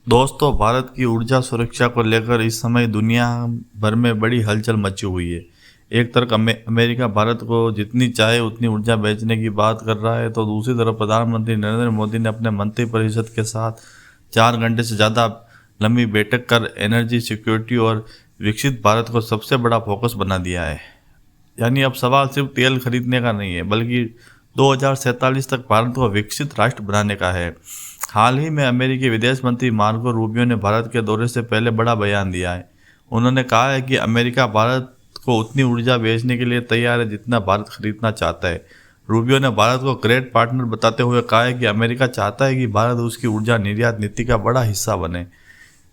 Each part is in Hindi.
दोस्तों, भारत की ऊर्जा सुरक्षा को लेकर इस समय दुनिया भर में बड़ी हलचल मची हुई है। एक तरफ अमेरिका भारत को जितनी चाहे उतनी ऊर्जा बेचने की बात कर रहा है, तो दूसरी तरफ प्रधानमंत्री नरेंद्र मोदी ने अपने मंत्रिपरिषद के साथ 4 घंटे से ज़्यादा लंबी बैठक कर एनर्जी सिक्योरिटी और विकसित भारत को सबसे बड़ा फोकस बना दिया है। यानी अब सवाल सिर्फ तेल खरीदने का नहीं है, बल्कि 2047 तक भारत को विकसित राष्ट्र बनाने का है। हाल ही में अमेरिकी विदेश मंत्री मार्को रूबियो ने भारत के दौरे से पहले बड़ा बयान दिया है। उन्होंने कहा है कि अमेरिका भारत को उतनी ऊर्जा बेचने के लिए तैयार है जितना भारत खरीदना चाहता है। रूबियो ने भारत को ग्रेट पार्टनर बताते हुए कहा है कि अमेरिका चाहता है कि भारत उसकी ऊर्जा निर्यात नीति का बड़ा हिस्सा बने।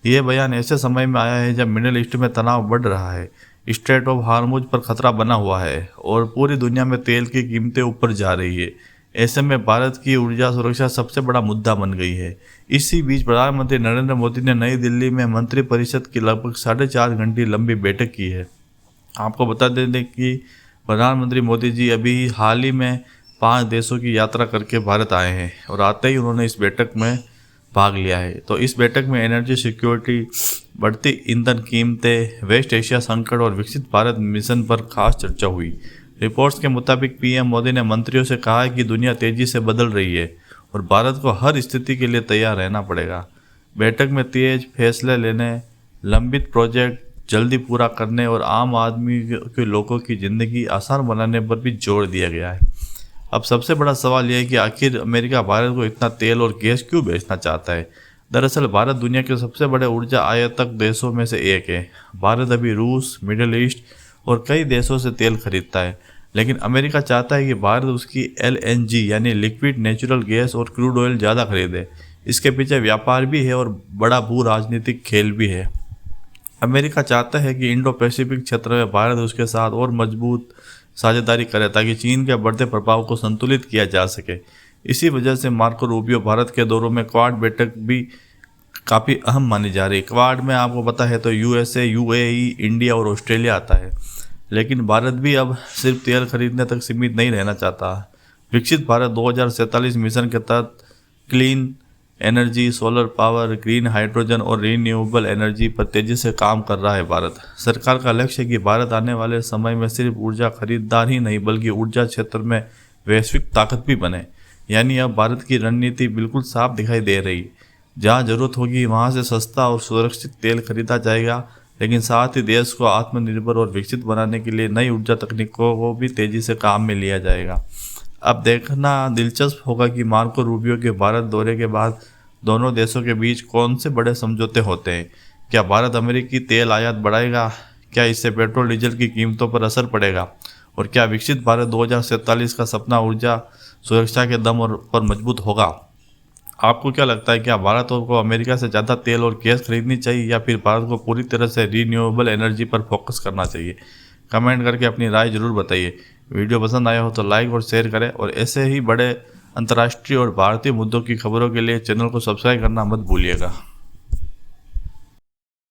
ये बयान ऐसे समय में आया है जब मिडिल ईस्ट में तनाव बढ़ रहा है, स्ट्रेट ऑफ हार्मुज पर खतरा बना हुआ है और पूरी दुनिया में तेल की कीमतें ऊपर जा रही है। ऐसे में भारत की ऊर्जा सुरक्षा सबसे बड़ा मुद्दा बन गई है। इसी बीच प्रधानमंत्री नरेंद्र मोदी ने नई दिल्ली में मंत्रिपरिषद की लगभग 4.5 घंटे लंबी बैठक की है। आपको बता दें कि प्रधानमंत्री मोदी जी अभी हाल ही में 5 देशों की यात्रा करके भारत आए हैं और आते ही उन्होंने इस बैठक में भाग लिया है। तो इस बैठक में एनर्जी सिक्योरिटी, बढ़ती ईंधन कीमतें, वेस्ट एशिया संकट और विकसित भारत मिशन पर खास चर्चा हुई। रिपोर्ट्स के मुताबिक पीएम मोदी ने मंत्रियों से कहा है कि दुनिया तेजी से बदल रही है और भारत को हर स्थिति के लिए तैयार रहना पड़ेगा। बैठक में तेज फैसले लेने, लंबित प्रोजेक्ट जल्दी पूरा करने और आम आदमी के लोगों की ज़िंदगी आसान बनाने पर भी जोर दिया गया है। अब सबसे बड़ा सवाल यह है कि आखिर अमेरिका भारत को इतना तेल और गैस क्यों बेचना चाहता है। दरअसल भारत दुनिया के सबसे बड़े ऊर्जा आयातक देशों में से एक है। भारत अभी रूस, मिडिल ईस्ट और कई देशों से तेल खरीदता है, लेकिन अमेरिका चाहता है कि भारत उसकी LNG यानी लिक्विड नेचुरल गैस और क्रूड ऑयल ज़्यादा खरीदे। इसके पीछे व्यापार भी है और बड़ा भू राजनीतिक खेल भी है। अमेरिका चाहता है कि इंडो पैसिफिक क्षेत्र में भारत उसके साथ और मजबूत साझेदारी करे ताकि चीन के बढ़ते प्रभाव को संतुलित किया जा सके। इसी वजह से मार्को रूबियो भारत के दौरों में क्वाड बैठक भी काफ़ी अहम मानी जा रही है। क्वाड में आपको पता है तो USA, UAE, इंडिया और ऑस्ट्रेलिया आता है, लेकिन भारत भी अब सिर्फ तेल खरीदने तक सीमित नहीं रहना चाहता। विकसित भारत 2047 मिशन के तहत clean energy, solar power, green hydrogen और रीन्यूएबल एनर्जी पर तेजी से काम कर रहा है। भारत सरकार का लक्ष्य है कि भारत आने वाले समय में सिर्फ ऊर्जा खरीदार ही नहीं बल्कि ऊर्जा क्षेत्र में वैश्विक ताकत भी बने। यानी अब भारत की रणनीति बिल्कुल साफ दिखाई दे रही है। जहाँ जरूरत होगी वहाँ से सस्ता और सुरक्षित तेल खरीदा जाएगा, लेकिन साथ ही देश को आत्मनिर्भर और विकसित बनाने के लिए नई ऊर्जा तकनीकों को भी तेजी से काम में लिया जाएगा। अब देखना दिलचस्प होगा कि मार्को रूबियो के भारत दौरे के बाद दोनों देशों के बीच कौन से बड़े समझौते होते हैं। क्या भारत अमेरिकी तेल आयात बढ़ाएगा? क्या इससे पेट्रोल डीजल की कीमतों पर असर पड़ेगा? और क्या विकसित भारत 2047 का सपना ऊर्जा सुरक्षा के दम पर मजबूत होगा? आपको क्या लगता है, क्या भारत को अमेरिका से ज़्यादा तेल और गैस खरीदनी चाहिए या फिर भारत को पूरी तरह से रीन्यूएबल एनर्जी पर फोकस करना चाहिए? कमेंट करके अपनी राय जरूर बताइए। वीडियो पसंद आया हो तो लाइक और शेयर करें और ऐसे ही बड़े अंतर्राष्ट्रीय और भारतीय मुद्दों की खबरों के लिए चैनल को सब्सक्राइब करना मत भूलिएगा।